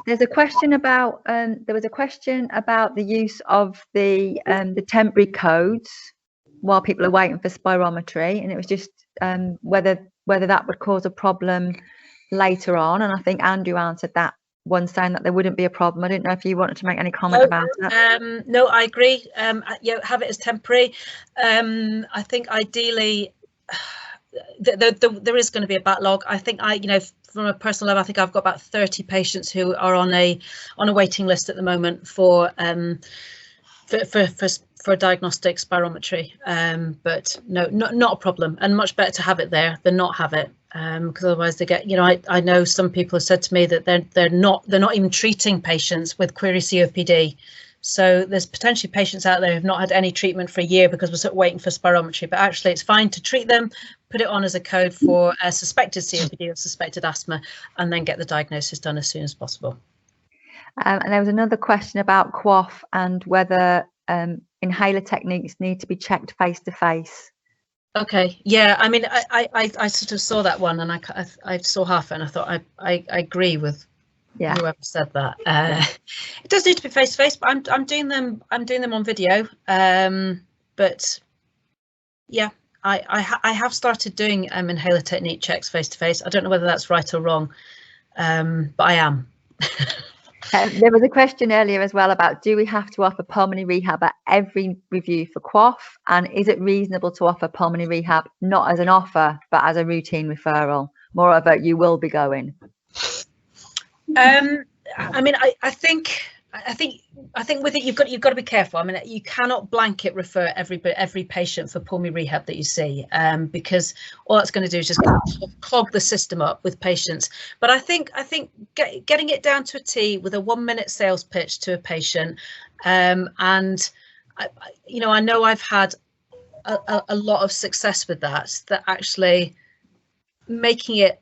[SPEAKER 7] There's a question about there was a question about the use of the temporary codes while people are waiting for spirometry, and it was just whether that would cause a problem later on. And I think Andrew answered that one, saying that there wouldn't be a problem. I didn't know if you wanted to make any comment about that.
[SPEAKER 1] No, I agree. Yeah, have it as temporary. I think ideally there is going to be a backlog. I think you know, from a personal level, I think I've got about 30 patients who are on a waiting list at the moment for diagnostic spirometry. But no, not a problem, and much better to have it there than not have it. Because otherwise they get, you know, I know some people have said to me that they're not even treating patients with query COPD. So there's potentially patients out there who've not had any treatment for a year because we're sort of waiting for spirometry. But actually, it's fine to treat them, put it on as a code for suspected COPD or suspected asthma, and then get the diagnosis done as soon as possible.
[SPEAKER 7] And there was another question about QOF and whether inhaler techniques need to be checked face to face.
[SPEAKER 1] Okay, yeah, I mean, I sort of saw that one, and I saw half it, and I thought I agree with whoever said that. It does need to be face to face, but I'm doing them on video. But yeah, I have started doing inhaler technique checks face to face. I don't know whether that's right or wrong, but I am.
[SPEAKER 7] There was a question earlier as well about, do we have to offer pulmonary rehab at every review for QOF, and is it reasonable to offer pulmonary rehab not as an offer but as a routine referral? Moreover, you will be going.
[SPEAKER 1] I mean, I think with it you've got to be careful. I mean, you cannot blanket refer every patient for pulmonary rehab that you see, because all that's going to do is just clog the system up with patients. But I think getting it down to a T with a 1-minute sales pitch to a patient, and you know, I know I've had a lot of success with that actually making it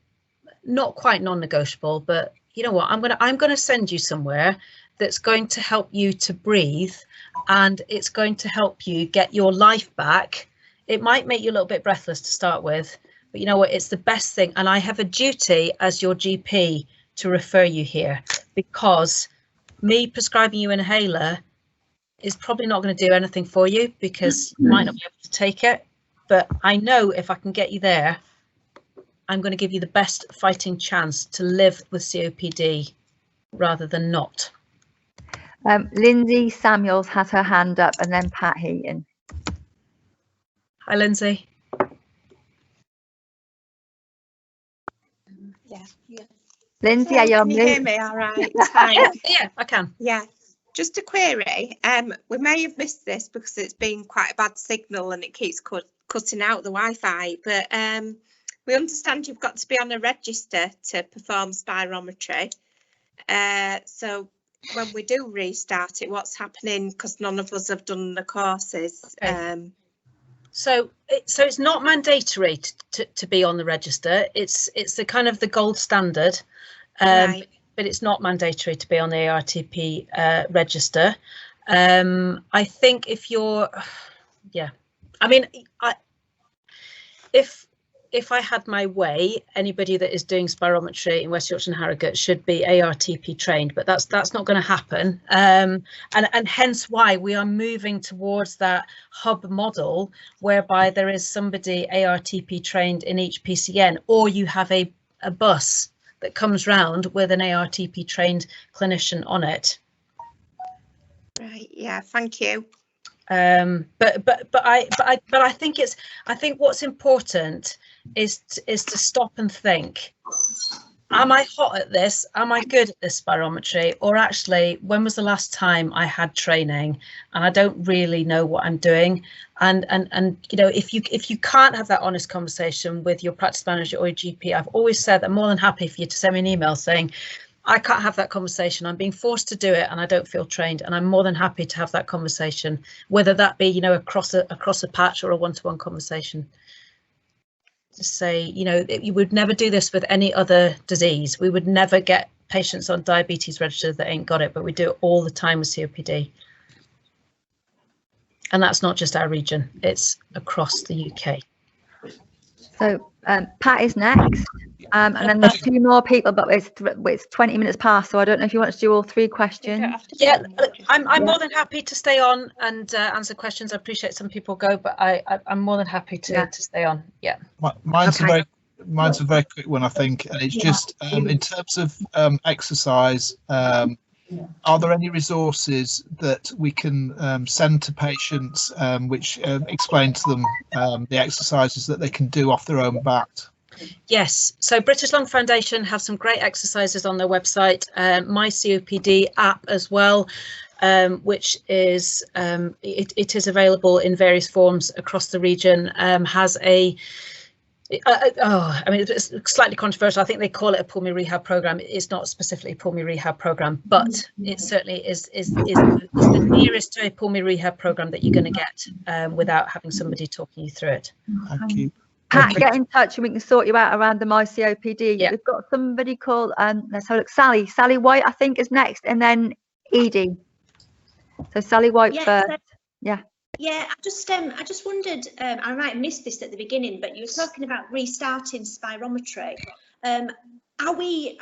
[SPEAKER 1] not quite non-negotiable, but you know what, I'm gonna send you somewhere that's going to help you to breathe, and it's going to help you get your life back. It might make you a little bit breathless to start with, but you know what, it's the best thing, and I have a duty as your GP to refer you here, because me prescribing you an inhaler is probably not going to do anything for you, because you might not be able to take it, but I know if I can get you there, I'm going to give you the best fighting chance to live with COPD rather than not.
[SPEAKER 7] Lindsay Samuels has her hand up, and then Pat Heaton.
[SPEAKER 1] Hi, Lindsay.
[SPEAKER 10] Yeah.
[SPEAKER 7] Lindsay,
[SPEAKER 10] Hello,
[SPEAKER 7] are you on
[SPEAKER 10] can you
[SPEAKER 7] mute?
[SPEAKER 10] hear me all right? Hi.
[SPEAKER 1] Yeah, I can.
[SPEAKER 10] Yeah, just a query. We may have missed this because it's been quite a bad signal and it keeps cutting out the Wi-Fi, but we understand you've got to be on a register to perform spirometry. So when we do restart it, what's happening? Because none of us have done the courses.
[SPEAKER 1] Okay. So it's not mandatory to be on the register. It's the kind of the gold standard,
[SPEAKER 10] Right.
[SPEAKER 1] but it's not mandatory to be on the ARTP register. I think if you're, yeah, I mean, if I had my way, anybody that is doing spirometry in West Yorkshire and Harrogate should be ARTP trained, but that's not going to happen. And hence why we are moving towards that hub model, whereby there is somebody ARTP trained in each PCN, or you have a bus that comes round with an ARTP trained clinician on it.
[SPEAKER 10] Right. Yeah. Thank you.
[SPEAKER 1] But I think what's important is to stop and think, am I hot at this? Am I good at this spirometry? Or actually, when was the last time I had training and I don't really know what I'm doing? And you know, if you can't have that honest conversation with your practice manager or your GP, I've always said I'm more than happy for you to send me an email saying, I can't have that conversation. I'm being forced to do it and I don't feel trained, and I'm more than happy to have that conversation, whether that be, you know, across a patch or a one-to-one conversation. To say, you know, you would never do this with any other disease. We would never get patients on diabetes register that ain't got it, but we do it all the time with COPD. And that's not just our region, it's across the UK. So
[SPEAKER 7] Pat is next, and then there's 2 more people, but it's 20 minutes past, so I don't know if you want to do all 3 questions.
[SPEAKER 1] Yeah, I'm more than happy to stay on and answer questions. I appreciate some people go, but I'm more than happy to stay on. Yeah.
[SPEAKER 9] Mine's a very quick one, I think, and it's just in terms of exercise. Are there any resources that we can send to patients which explain to them the exercises that they can do off their own bat?
[SPEAKER 1] Yes, so British Lung Foundation have some great exercises on their website, My COPD app as well, which is it is available in various forms across the region, has a I mean, it's slightly controversial. I think they call it a pulmonary rehab program. It's not specifically a pulmonary rehab program, but it certainly is the nearest to a pulmonary rehab program that you're going to get without having somebody talking you through it.
[SPEAKER 9] Thank you.
[SPEAKER 7] Pat, get in touch and we can sort you out around the My COPD. Yeah. We've got somebody called let's have a look. Sally White, I think, is next, and then Edie. So Sally White first. Yeah.
[SPEAKER 11] Yeah, I just wondered, I might have missed this at the beginning, but you were talking about restarting spirometry. Are we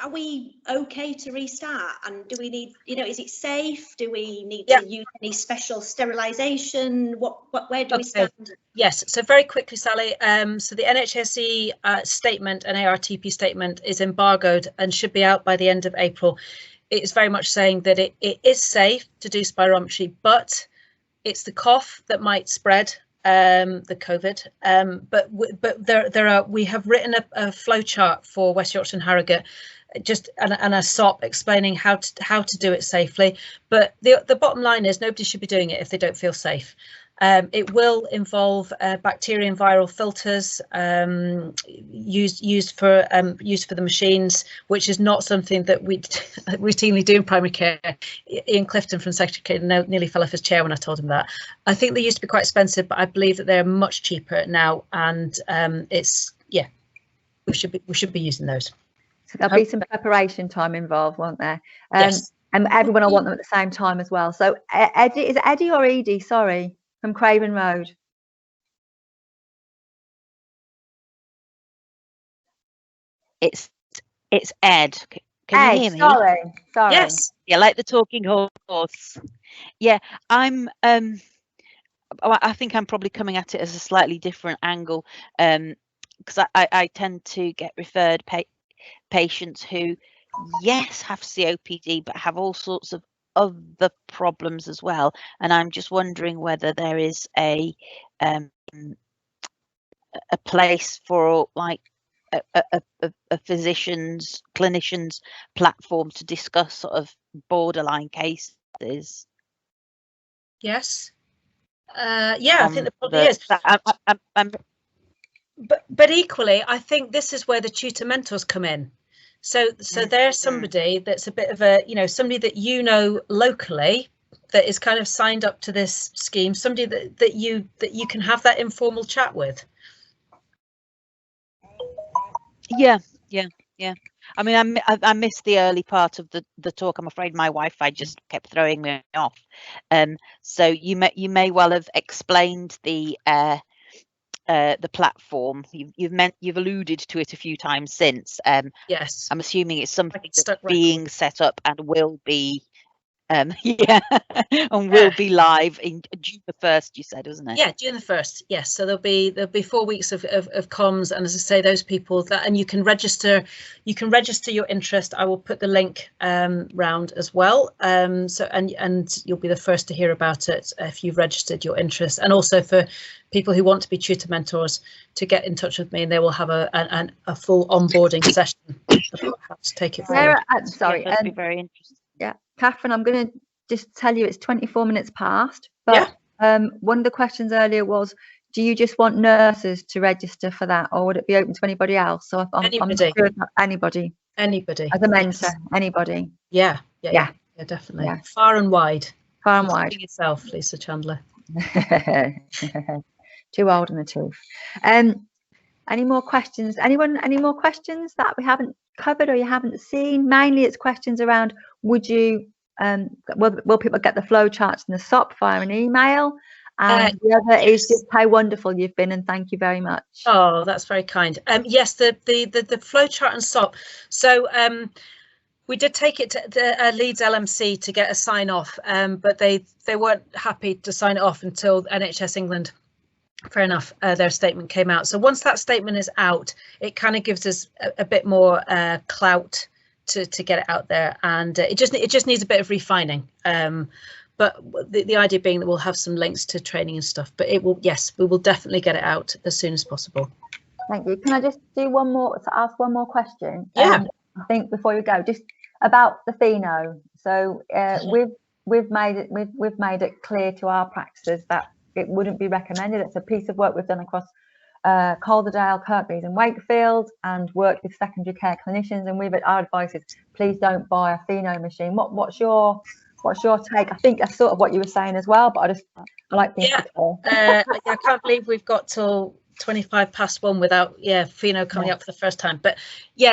[SPEAKER 11] okay to restart? And do we need, you know, is it safe? Do we need to use any special sterilisation? Where do we stand?
[SPEAKER 1] Yes, so very quickly, Sally. So the NHSE statement, an ARTP statement, is embargoed and should be out by the end of April. It is very much saying that it is safe to do spirometry, but it's the cough that might spread the COVID, but we have written a flow chart for West Yorkshire and Harrogate, just and a SOP explaining how to do it safely. But the bottom line is nobody should be doing it if they don't feel safe. It will involve bacteria and viral filters used for the machines, which is not something that we routinely do in primary care. Ian Clifton from Secretary Care nearly fell off his chair when I told him that. I think they used to be quite expensive, but I believe that they're much cheaper now, and we should be using those.
[SPEAKER 7] So there'll be some preparation time involved, won't there?
[SPEAKER 1] Yes.
[SPEAKER 7] And everyone will want them at the same time as well. So Eddie, is it Eddie or Edie? Sorry. From Craven Road.
[SPEAKER 12] It's Ed. Can you hear me?
[SPEAKER 7] Sorry.
[SPEAKER 1] Yes.
[SPEAKER 12] Yeah, like the talking horse. Yeah, I think I'm probably coming at it as a slightly different angle, because I tend to get referred patients who, yes, have COPD, but have all sorts of other problems as well, and I'm just wondering whether there is a place for like a physician's clinician's platform to discuss sort of borderline cases.
[SPEAKER 1] Yes. Yeah, I think there probably is. But equally, I think this is where the tutor mentors come in. So there's somebody that's a bit of a, somebody that locally that is kind of signed up to this scheme, somebody that you can have that informal chat with.
[SPEAKER 12] Yeah. I mean, I missed the early part of the talk. I'm afraid my Wi-Fi just kept throwing me off. So you may well have explained the platform. You've alluded to it a few times since.
[SPEAKER 1] Yes.
[SPEAKER 12] I'm assuming it's something that's being set up and will be and will be live in June the 1st, you said, wasn't it?
[SPEAKER 1] Yeah, June the 1st. Yes. So there'll be 4 weeks of comms, and as I say, those people and you can register your interest. I will put the link round as well. So and you'll be the first to hear about it if you've registered your interest, and also for people who want to be tutor mentors to get in touch with me, and they will have a full onboarding session about how to take it forward.
[SPEAKER 7] Sorry,
[SPEAKER 12] that'd be very interesting.
[SPEAKER 7] Yeah, Catherine, I'm going to just tell you it's 24 minutes past. But one of the questions earlier was, do you just want nurses to register for that, or would it be open to anybody else? So
[SPEAKER 1] anybody.
[SPEAKER 7] Anybody.
[SPEAKER 1] As
[SPEAKER 7] a mentor, anybody.
[SPEAKER 1] Yeah, definitely. Yeah. Far and wide. Yourself, Lisa Chandler.
[SPEAKER 7] Too old in the tooth. Any more questions? Anyone? Any more questions that we haven't covered or you haven't seen? Mainly, it's questions around: would you? Will people get the flow charts and the SOP via an email? And the other is just how wonderful you've been, and thank you very much.
[SPEAKER 1] Oh, that's very kind. Yes, the flow chart and SOP. So we did take it to the Leeds LMC to get a sign off, but they weren't happy to sign it off until NHS England. Fair enough. Their statement came out. So once that statement is out, it kind of gives us a bit more clout to get it out there, and it just needs a bit of refining. But the idea being that we'll have some links to training and stuff. But it will, yes, we will definitely get it out as soon as possible.
[SPEAKER 7] Thank you. Can I just do ask one more question?
[SPEAKER 1] Yeah.
[SPEAKER 7] I think before we go, just about the pheno. So we've made it clear to our practices that it wouldn't be recommended. It's a piece of work we've done across Calderdale, Kirklees and Wakefield, and worked with secondary care clinicians, and our advice is please don't buy a pheno machine. What's your take? I think that's sort of what you were saying as well, but I like things to clear.
[SPEAKER 1] I can't believe we've got till 1:25 without pheno coming up for the first time. But you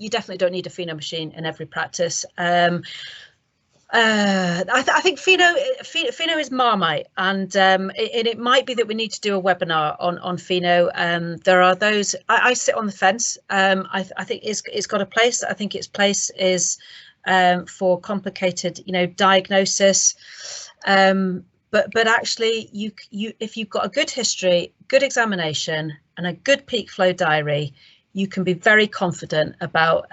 [SPEAKER 1] definitely don't need a pheno machine in every practice. I think pheno is Marmite, and it might be that we need to do a webinar on pheno. There are those. I sit on the fence. I think it's got a place. I think its place is for complicated, diagnosis. But actually, if you've got a good history, good examination, and a good peak flow diary, you can be very confident about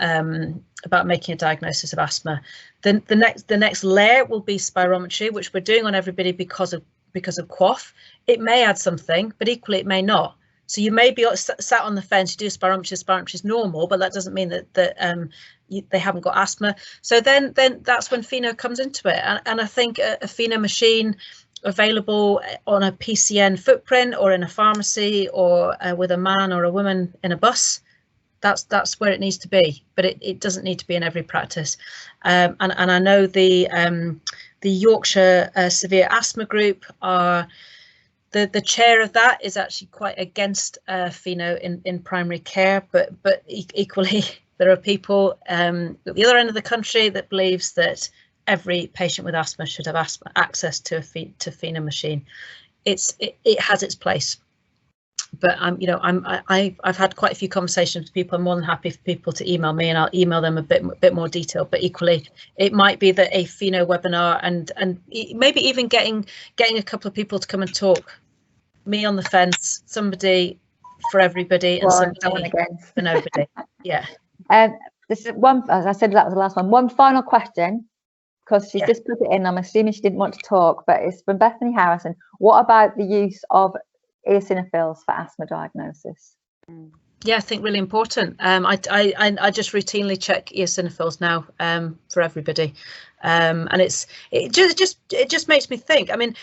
[SPEAKER 1] making a diagnosis of asthma. The next layer will be spirometry, which we're doing on everybody because of cough. It may add something, but equally it may not. So you may be sat on the fence. You do spirometry is normal, but that doesn't mean that they haven't got asthma. So then that's when pheno comes into it. And I think a pheno machine available on a PCN footprint or in a pharmacy or with a man or a woman in a bus, that's where it needs to be, but it doesn't need to be in every practice. And I know the Yorkshire Severe Asthma Group are the chair of that is actually quite against pheno in primary care, but equally there are people at the other end of the country that believes that every patient with asthma should have access to a pheno machine. It has its place. But I've had quite a few conversations with people. I'm more than happy for people to email me, and I'll email them a bit more detail. But equally, it might be that a pheno webinar and maybe even getting a couple of people to come and talk. Me on the fence, somebody for everybody, and somebody for nobody. Yeah.
[SPEAKER 7] This is one. As I said, that was the last one. One final question. because she's just put it in. I'm assuming she didn't want to talk, but it's from Bethany Harrison. What about the use of eosinophils for asthma diagnosis?
[SPEAKER 1] Yeah, I think really important. I just routinely check eosinophils now for everybody, and it just makes me think. I mean,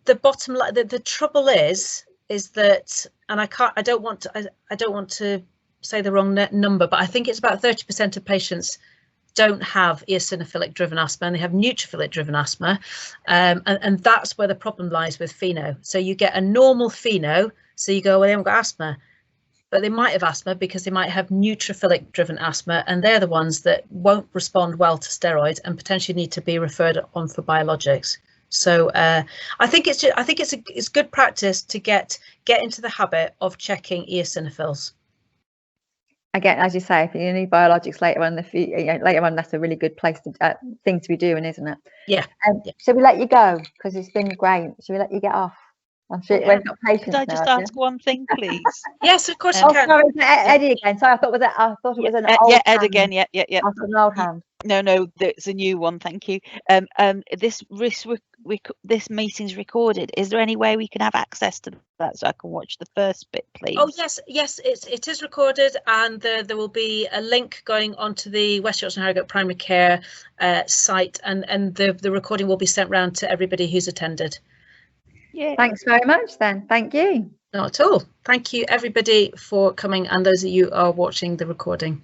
[SPEAKER 1] the bottom line, the trouble is that, and I don't want to say the wrong number, but I think it's about 30% of patients don't have eosinophilic driven asthma, and they have neutrophilic driven asthma, and that's where the problem lies with pheno. So you get a normal pheno, so you go, well, they haven't got asthma, but they might have asthma because they might have neutrophilic driven asthma, and they're the ones that won't respond well to steroids and potentially need to be referred on for biologics. So I think it's good practice to get into the habit of checking eosinophils.
[SPEAKER 7] Again, as you say, if you need biologics later on, later on, that's a really good place to thing to be doing, isn't it?
[SPEAKER 1] Yeah.
[SPEAKER 7] Shall we let you go, because it's been great? Shall we let you get off? I'm sure we've got patience.
[SPEAKER 12] Could I just ask one thing, please?
[SPEAKER 1] Yes, of course you can.
[SPEAKER 7] Sorry, Eddie again. Sorry, I thought it was an old
[SPEAKER 12] Ed
[SPEAKER 7] hand.
[SPEAKER 12] again. Yeah.
[SPEAKER 7] That's an old hand.
[SPEAKER 12] No, it's a new one. Thank you. This meeting's recorded. Is there any way we can have access to that so I can watch the first bit, please?
[SPEAKER 1] Oh yes, it is recorded, and there will be a link going onto the West Yorkshire and Harrogate Primary Care site, and the recording will be sent round to everybody who's attended.
[SPEAKER 7] Yeah. Thanks very much then. Thank you.
[SPEAKER 1] Not at all. Thank you everybody for coming, and those of you who are watching the recording.